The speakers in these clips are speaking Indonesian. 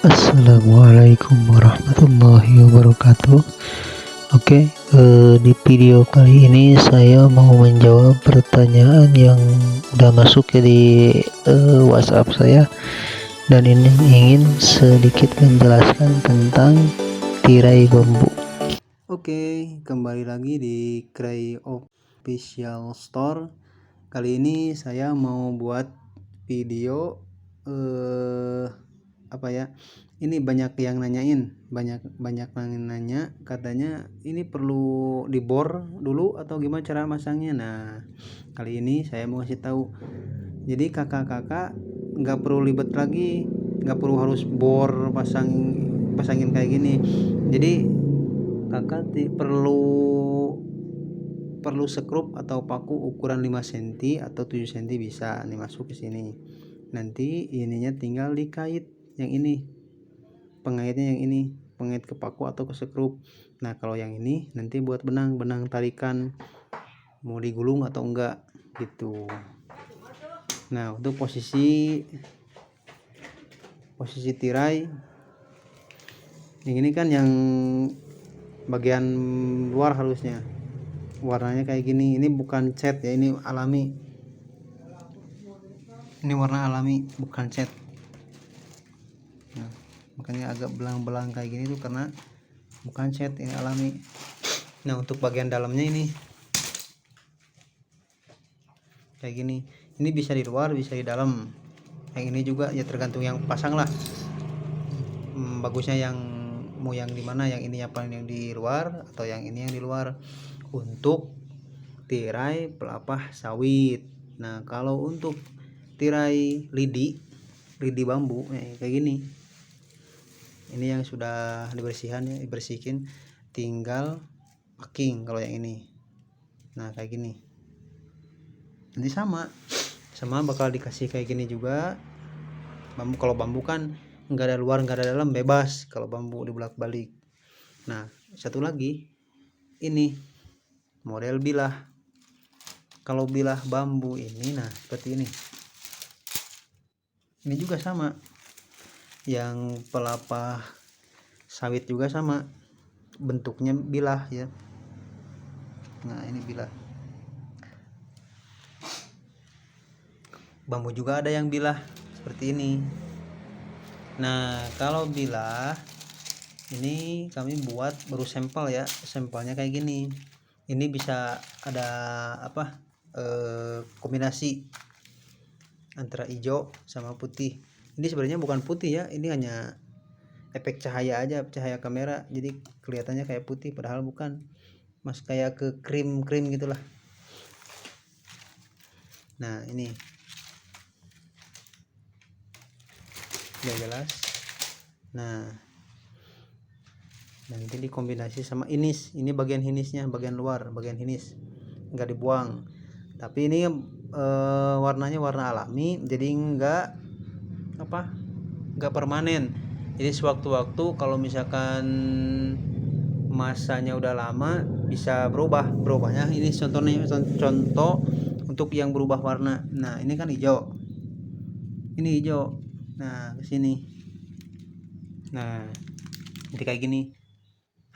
Assalamualaikum warahmatullahi wabarakatuh. Oke, di video kali ini saya mau menjawab pertanyaan yang udah masuk ya di WhatsApp saya, dan ini ingin sedikit menjelaskan tentang tirai bambu. Oke, kembali lagi di Cray Official Store. Kali ini saya mau buat video ini banyak yang nanyain, banyak yang nanya, katanya ini perlu dibor dulu atau gimana cara masangnya. Nah, kali ini saya mau kasih tahu. Jadi kakak-kakak nggak perlu ribet lagi, nggak perlu harus bor pasangin kayak gini. Jadi kakak perlu sekrup atau paku ukuran 5 cm atau 7 cm bisa nih masuk ke sini. Nanti ininya tinggal dikait yang ini, pengaitnya yang ini, pengait ke paku atau ke sekrup. Nah, kalau yang ini nanti buat benang tarikan, mau digulung atau enggak gitu. Nah, untuk posisi tirai yang ini kan yang bagian luar harusnya warnanya kayak gini. Ini bukan cat ya, ini alami. Ini warna alami, bukan cat. Nah, makanya agak belang-belang kayak gini tuh karena bukan cat, ini alami. Nah, untuk bagian dalamnya ini kayak gini. Ini bisa di luar, bisa di dalam. Yang ini juga ya tergantung yang pasang lah. Bagusnya yang mau yang di mana, yang ini apa, yang di luar atau yang ini yang di luar. Untuk tirai pelapah sawit. Nah, kalau untuk tirai lidi bambu kayak gini. Ini yang sudah dibersihin, tinggal packing kalau yang ini. Nah, kayak gini. Nanti sama bakal dikasih kayak gini juga. Bambu, kalau bambu kan nggak ada luar nggak ada dalam, bebas kalau bambu dibolak-balik. Nah, satu lagi ini model bilah. Kalau bilah bambu ini, nah seperti ini. Ini juga sama, yang pelapah sawit juga sama bentuknya bilah ya. Nah, ini bilah bambu juga ada yang bilah seperti ini. Nah, kalau bilah ini kami buat baru sampel ya, sampelnya kayak gini. Ini bisa ada kombinasi antara hijau sama putih. Ini sebenarnya bukan putih ya, ini hanya efek cahaya aja, cahaya kamera, jadi kelihatannya kayak putih padahal bukan, mas kayak ke krim gitulah. Nah, ini udah jelas. Nah, dan ini dikombinasi sama inis. Ini bagian hinisnya, bagian luar, bagian hinis nggak dibuang, tapi ini warnanya warna alami, jadi nggak permanen. Jadi sewaktu-waktu kalau misalkan masanya udah lama bisa berubahnya. Ini contoh untuk yang berubah warna. Nah, ini kan hijau, ini hijau. Nah, kesini. Nah, nanti kayak gini,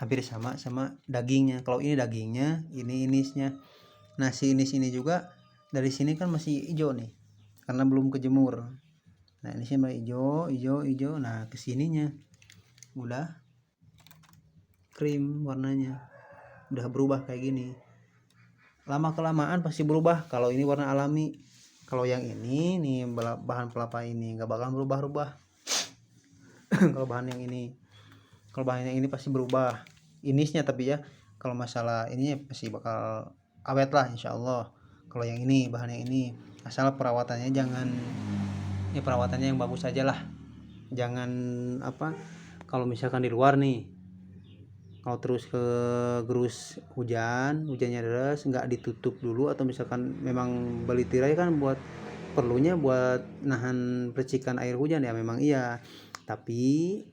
hampir sama dagingnya. Kalau ini dagingnya, ini inisnya. Nah, si inis ini juga dari sini kan masih hijau nih karena belum kejemur. Nah, ini sih hijau. Nah, kesininya udah krim warnanya, udah berubah kayak gini. Lama kelamaan pasti berubah kalau ini warna alami. Kalau yang ini nih, bahan pelapa ini nggak bakal berubah kalau bahan yang ini pasti berubah inisnya, tapi ya kalau masalah ini pasti bakal awet lah insyaallah. Kalau yang ini, bahan yang ini, asal perawatannya perawatannya yang bagus aja lah. Jangan kalau misalkan di luar nih, kalau terus ke gerus hujannya deras, nggak ditutup dulu, atau misalkan memang beli tirai kan perlunya buat nahan percikan air hujan ya, memang iya, tapi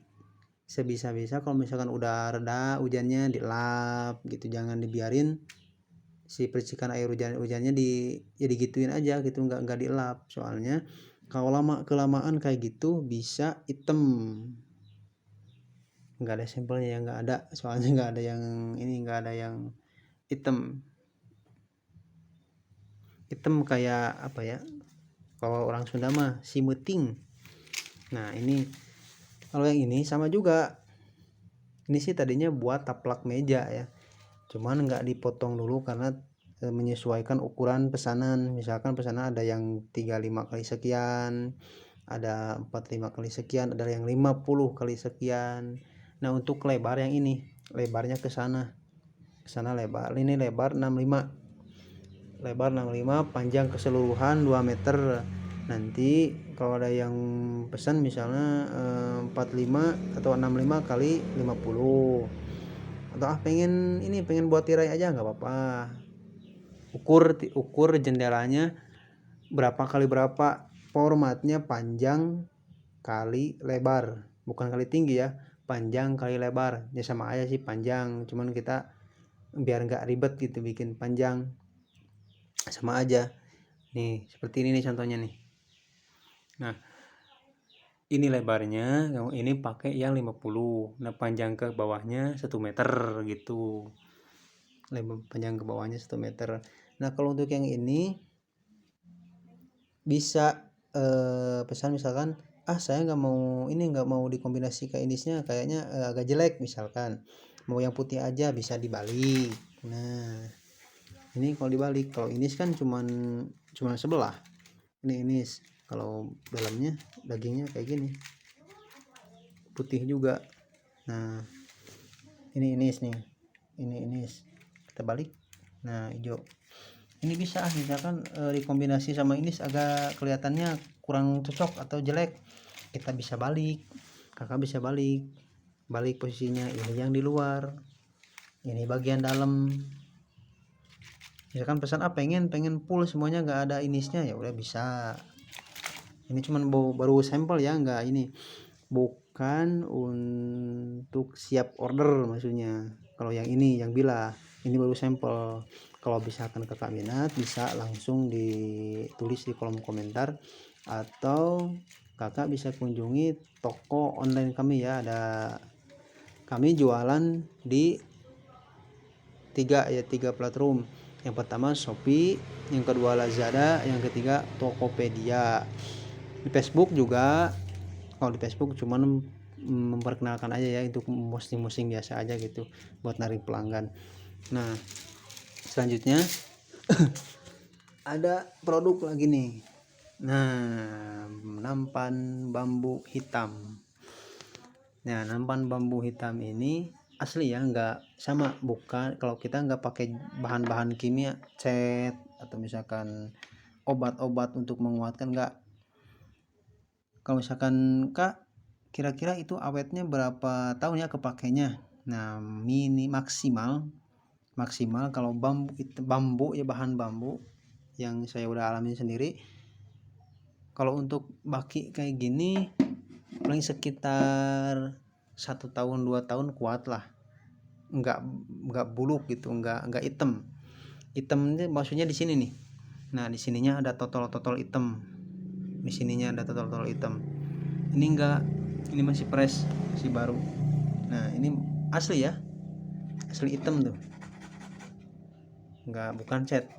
sebisa-bisa kalau misalkan udah reda hujannya dilap gitu, jangan dibiarin si percikan air hujannya digituin aja gitu, nggak dilap. Soalnya kalau kelamaan kayak gitu bisa hitam. nggak ada sampelnya ya, nggak ada, soalnya nggak ada yang ini, nggak ada yang hitam kayak apa ya, kalau orang Sunda mah simeting. Nah ini kalau yang ini sama juga, ini sih tadinya buat taplak meja ya, cuman nggak dipotong dulu karena menyesuaikan ukuran pesanan. Misalkan pesanan ada yang 35 kali sekian, ada 45 kali sekian, ada yang 50 kali sekian. Nah untuk lebar yang ini, lebarnya ke sana lebar, ini lebar 65, panjang keseluruhan 2 meter. Nanti kalau ada yang pesan misalnya 45 atau 65 kali 50, atau pengen buat tirai aja nggak apa-apa. Ukur jendelanya berapa kali berapa, formatnya panjang kali lebar, bukan kali tinggi ya, panjang kali lebar ya, sama aja sih panjang, cuman kita biar nggak ribet gitu bikin panjang, sama aja. Nih seperti ini nih contohnya nih. Nah ini lebarnya, ini pakai yang 50, nah panjang ke bawahnya 1 meter gitu, lebar panjang ke bawahnya 1 meter. Nah kalau untuk yang ini bisa pesan misalkan saya nggak mau dikombinasi ke inisnya, kayaknya agak jelek, misalkan mau yang putih aja, bisa dibalik. Nah ini kalau dibalik, kalau inis kan cuman sebelah, ini inis, kalau dalamnya dagingnya kayak gini putih juga. Nah ini inis nih, ini inis, kita balik, nah hijau. Ini bisa misalkan dikombinasi sama inis agak kelihatannya kurang cocok atau jelek, kita bisa balik, kakak bisa balik posisinya, ini yang di luar, ini bagian dalam. Misalkan pesan pengen full semuanya nggak ada inisnya, ya udah bisa. Ini cuman baru sampel ya, nggak ini, bukan untuk siap order maksudnya. Kalau yang ini yang bila ini baru sampel. Kalau misalkan kakak minat, bisa langsung ditulis di kolom komentar, atau kakak bisa kunjungi toko online kami ya. Kami jualan di 3 platform. Yang pertama Shopee, yang kedua Lazada, yang ketiga Tokopedia. Di Facebook juga, kalau di Facebook cuman memperkenalkan aja ya, untuk posting biasa aja gitu buat narik pelanggan. Nah selanjutnya ada produk lagi nih. Nah nampan bambu hitam. Nah nampan bambu hitam ini asli ya, nggak sama, bukan, kalau kita nggak pakai bahan-bahan kimia, cat atau misalkan obat-obat untuk menguatkan, nggak. Kalau misalkan kak, kira-kira itu awetnya berapa tahun ya kepakainya? Nah maksimal kalau bambu ya, bahan bambu yang saya udah alamin sendiri, kalau untuk baki kayak gini paling sekitar 1 tahun 2 tahun kuat lah, nggak buluk gitu, nggak hitam ini maksudnya di sini nih. Nah di sininya ada totol hitam, di sininya ada totol hitam. Ini enggak, ini masih fresh, masih baru. Nah ini asli ya, asli hitam tuh, bukan cat.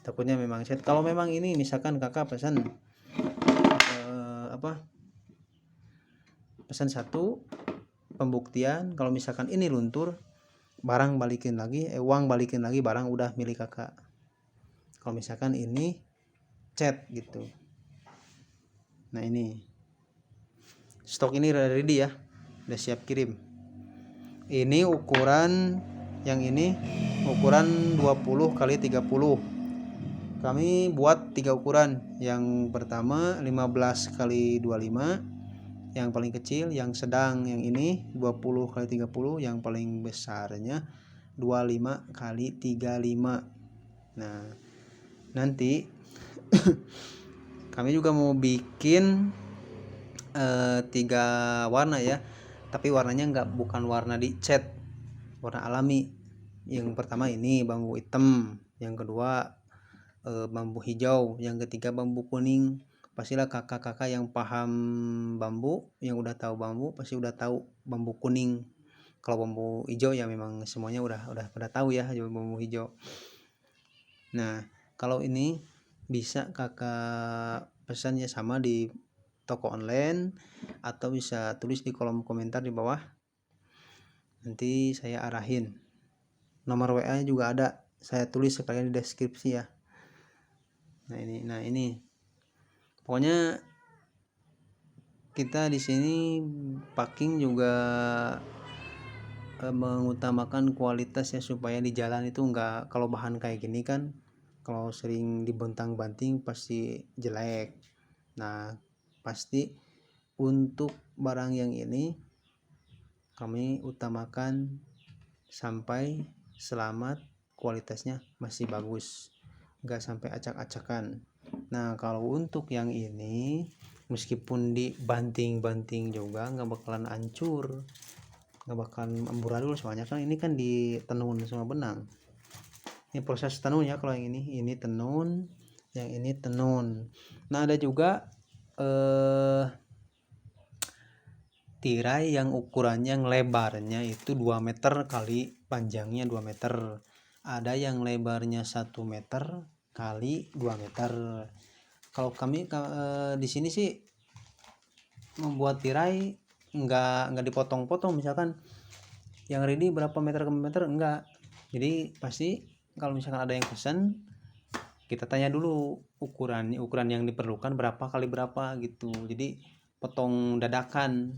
Takutnya memang cat. Kalau memang ini misalkan kakak pesan pesan 1 pembuktian, kalau misalkan ini luntur, barang balikin lagi, uang balikin lagi, barang udah milik kakak. Kalau misalkan ini cat gitu. Nah ini stok ini ready ya, udah siap kirim. Ini ukuran, yang ini ukuran 20 kali 30. Kami buat 3 ukuran. Yang pertama 15 kali 25, yang paling kecil, yang sedang yang ini 20 kali 30, yang paling besarnya 25 kali 35. Nah nanti kami juga mau bikin 3 warna ya, tapi warnanya bukan warna dicat, warna alami. Yang pertama ini bambu hitam, yang kedua bambu hijau, yang ketiga bambu kuning. pastilah kakak-kakak yang paham bambu, yang udah tahu bambu pasti udah tahu bambu kuning. Kalau bambu hijau ya memang semuanya udah pada tahu ya bambu hijau. Nah kalau ini bisa kakak pesan ya sama di toko online, atau bisa tulis di kolom komentar di bawah, nanti saya arahin. Nomor WA nya juga ada, saya tulis sekalian di deskripsi ya. Nah ini pokoknya kita di sini packing juga mengutamakan kualitas ya, supaya di jalan itu enggak, kalau bahan kayak gini kan kalau sering dibentang-banting pasti jelek. Nah pasti untuk barang yang ini kami utamakan sampai selamat, kualitasnya masih bagus, enggak sampai acak-acakan. Nah kalau untuk yang ini meskipun dibanting-banting juga nggak bakalan hancur, nggak bakalan amburadul, soalnya kan ini kan ditenun sama benang. Ini proses tenun ya, kalau yang ini tenun, yang ini tenun. Nah ada juga tirai yang ukurannya, yang lebarnya itu 2 meter kali panjangnya 2 meter. Ada yang lebarnya 1 meter kali 2 meter. Kalau kami di sini sih membuat tirai enggak dipotong-potong, misalkan yang ready berapa meter ke meter, enggak. Jadi pasti kalau misalkan ada yang pesan, kita tanya dulu ukuran yang diperlukan berapa kali berapa gitu. Jadi potong dadakan,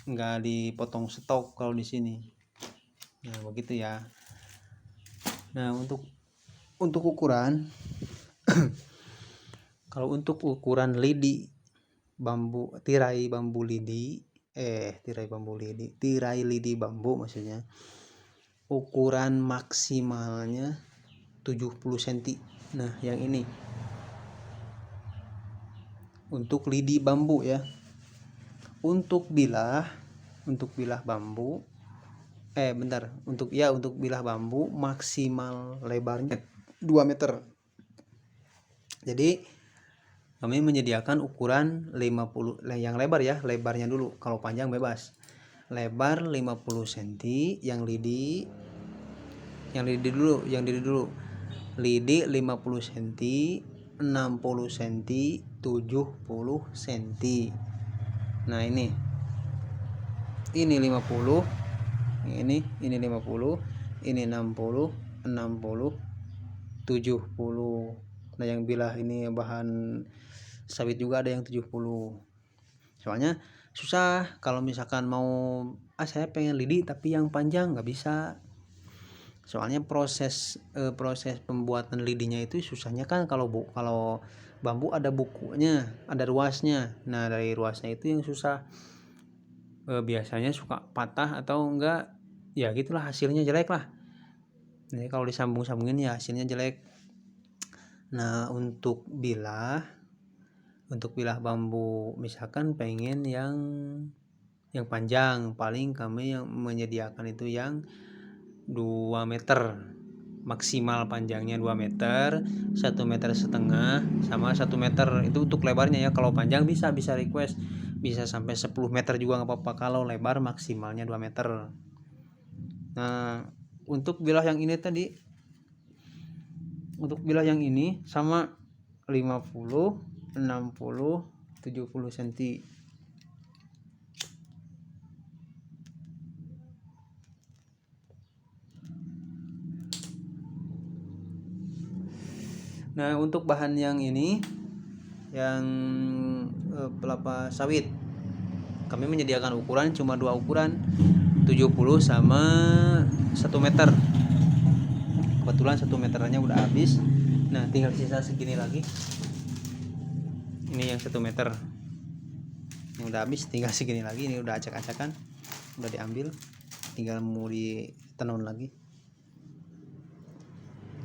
enggak dipotong stok kalau di sini. Nah begitu ya. Nah untuk ukuran kalau untuk ukuran lidi bambu, tirai lidi bambu maksudnya, ukuran maksimalnya 70 cm. Nah yang ini untuk lidi bambu ya. Untuk bilah bambu untuk bilah bambu maksimal lebarnya 2 meter. Jadi kami menyediakan ukuran 50 yang lebar ya, lebarnya dulu, kalau panjang bebas. Lebar 50 cm, yang lidi dulu. Lidi 50 cm, 60 cm, 70 cm. Nah ini 50, ini 50, ini 60, 60, 70. Nah yang bilah ini bahan sawit juga ada yang 70. Soalnya susah kalau misalkan mau saya pengen lidi tapi yang panjang, nggak bisa. Soalnya proses pembuatan lidinya itu susahnya kan, kalau bambu ada bukunya, ada ruasnya. Nah dari ruasnya itu yang susah, biasanya suka patah atau enggak ya gitulah, hasilnya jelek lah. Jadi kalau disambung-sambungin ya hasilnya jelek. Nah untuk bilah bambu misalkan pengen yang panjang, paling kami yang menyediakan itu yang 2 meter maksimal, panjangnya 2 meter, 1,5 meter sama 1 meter itu untuk lebarnya ya. Kalau panjang bisa request, bisa sampai 10 meter juga nggak apa-apa, kalau lebar maksimalnya 2 meter. Nah untuk bilah yang ini sama 50, 60, 70 cm. Nah untuk bahan yang ini, yang kelapa sawit, kami menyediakan ukuran cuma 2 ukuran, 70 sama 1 meter. Kebetulan 1 meternya udah habis. Nah tinggal sisa segini lagi. Ini yang 1 meter yang udah habis, tinggal segini lagi. Ini udah acak-acakan, udah diambil, tinggal mau ditenun lagi.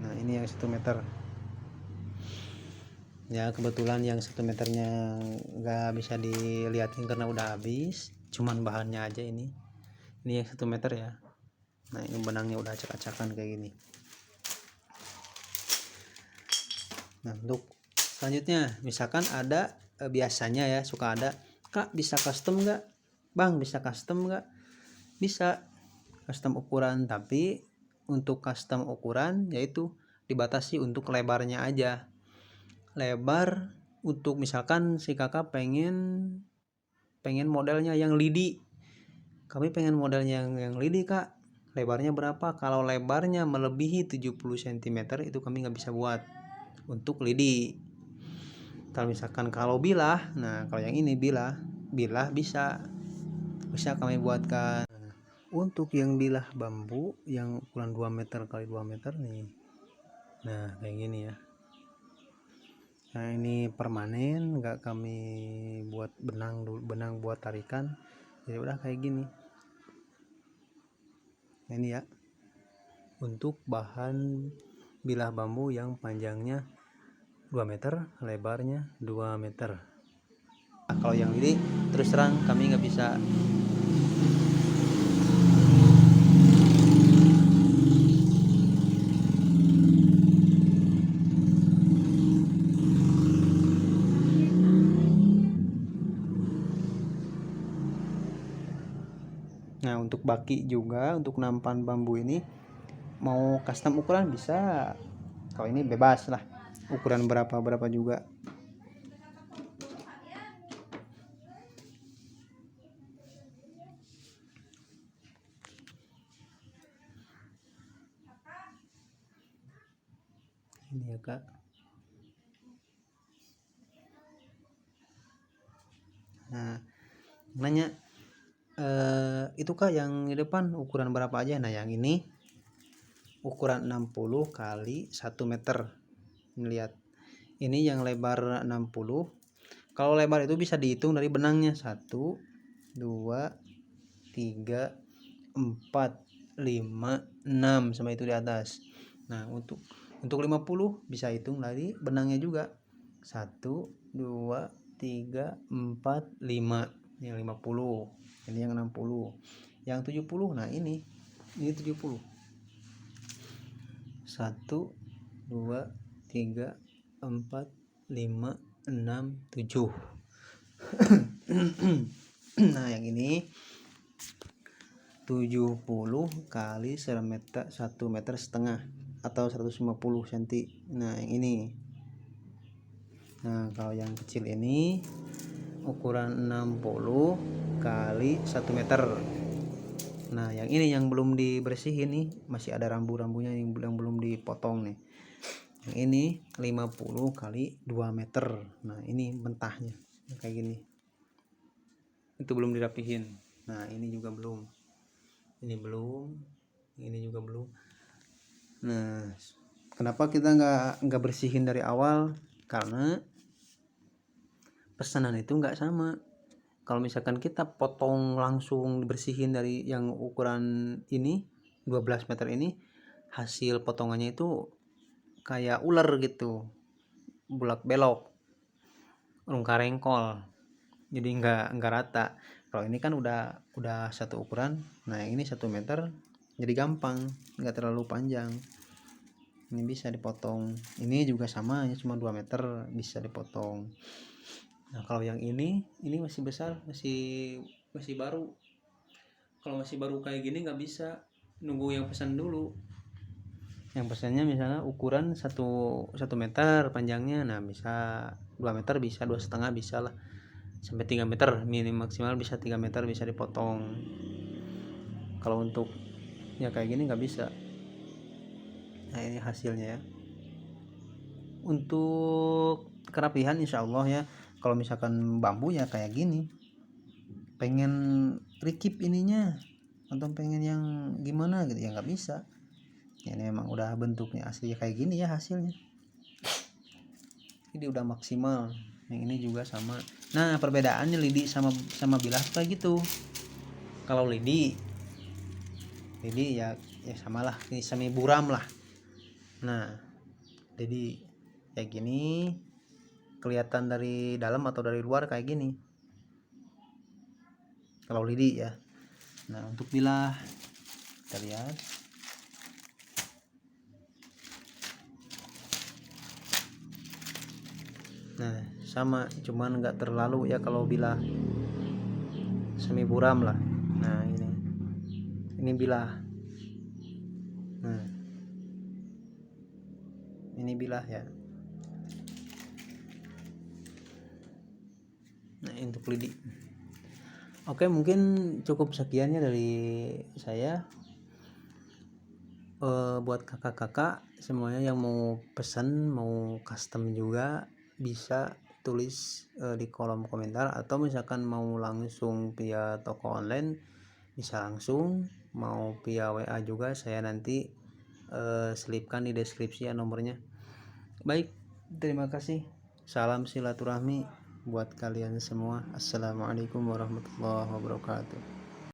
Nah ini yang 1 meter ya. Kebetulan yang 1 meternya nggak bisa dilihatin karena udah habis, cuman bahannya aja. Ini yang 1 meter ya. Nah ini benangnya udah acak-acakan kayak gini. Nah untuk selanjutnya, misalkan ada biasanya ya suka ada, Kak bisa custom nggak, Bang bisa custom nggak? Bisa custom ukuran, tapi untuk custom ukuran yaitu dibatasi untuk lebarnya aja. Lebar untuk misalkan si kakak pengen modelnya yang lidi, kami pengen modelnya yang lidi Kak, lebarnya berapa? Kalau lebarnya melebihi 70 cm itu kami nggak bisa buat untuk lidi. Kalau misalkan kalau bilah, nah kalau yang ini bilah bisa kami buatkan. Untuk yang bilah bambu yang ukuran 2 meter kali 2 meter nih, nah kayak gini ya. Nah ini permanen, nggak kami buat benang buat tarikan, jadi udah kayak gini. Nah, ini ya untuk bahan bilah bambu yang panjangnya 2 meter, lebarnya 2 meter. Nah, kalau yang ini terus terang kami nggak bisa. Nah untuk baki juga, untuk nampan bambu ini mau custom ukuran bisa, kalau ini bebas lah ukuran berapa juga. Ini ya Kak. Nah nanya itu Kak yang di depan ukuran berapa aja? Nah yang ini ukuran 60 kali 1 meter. Lihat ini yang lebar 60. Kalau lebar itu bisa dihitung dari benangnya 1 2 3 4 5 6 sama itu di atas. Nah untuk 50 bisa hitung dari benangnya juga 1 2 3 4 5. Yang 50, ini yang 60, yang 70. Nah ini 70, 1 2 3 4 5 6 7. Nah yang ini 70 kali 1 meter setengah atau 150 cm. Nah yang ini, nah kalau yang kecil ini ukuran 60 kali 1 meter. Nah yang ini yang belum dibersihin nih, masih ada rambu-rambunya yang belum dipotong nih. Yang ini 50 kali 2 meter. Nah ini mentahnya kayak gini, itu belum dirapihin. Nah ini juga belum, ini juga belum. Nah kenapa kita nggak bersihin dari awal? Karena pesanan itu nggak sama. Kalau misalkan kita potong langsung dibersihin dari yang ukuran ini 12 meter ini, hasil potongannya itu kayak ular gitu, bulak belok, rengkol, jadi nggak rata. Kalau ini kan udah satu ukuran. Nah yang ini 1 meter, jadi gampang, nggak terlalu panjang, ini bisa dipotong. Ini juga sama ya, cuma 2 meter bisa dipotong. Nah kalau yang ini masih besar, masih baru. Kalau masih baru kayak gini nggak bisa, nunggu yang pesan dulu. Yang pesannya misalnya ukuran 1 meter panjangnya, nah bisa 2 meter, bisa 2,5, bisa lah sampai 3 meter, minim maksimal bisa 3 meter bisa dipotong. Kalau untuk ya kayak gini nggak bisa. Nah ini hasilnya ya. Untuk kerapihan insya Allah ya, kalau misalkan bambu ya kayak gini, pengen rikip ininya atau pengen yang gimana gitu ya nggak bisa. Ya, ini memang udah bentuknya asli kayak gini ya hasilnya. Ini udah maksimal. Yang ini juga sama. Nah perbedaannya lidi sama bilah kayak gitu. Kalau lidi ya samalah, ini semi buram lah. Nah jadi kayak gini, kelihatan dari dalam atau dari luar kayak gini kalau lidi ya. Nah untuk bilah kita lihat. Nah sama, cuman nggak terlalu ya kalau bilah semi buram lah. Nah ini bilah, nah ini bilah ya. Nah untuk lidi. Oke, mungkin cukup sekiannya dari saya. Buat kakak-kakak semuanya yang mau pesan, mau custom juga, bisa tulis di kolom komentar, atau misalkan mau langsung via toko online bisa langsung, mau via WA juga saya nanti selipkan di deskripsi ya nomornya. Baik, terima kasih. Salam silaturahmi buat kalian semua. Assalamualaikum warahmatullahi wabarakatuh.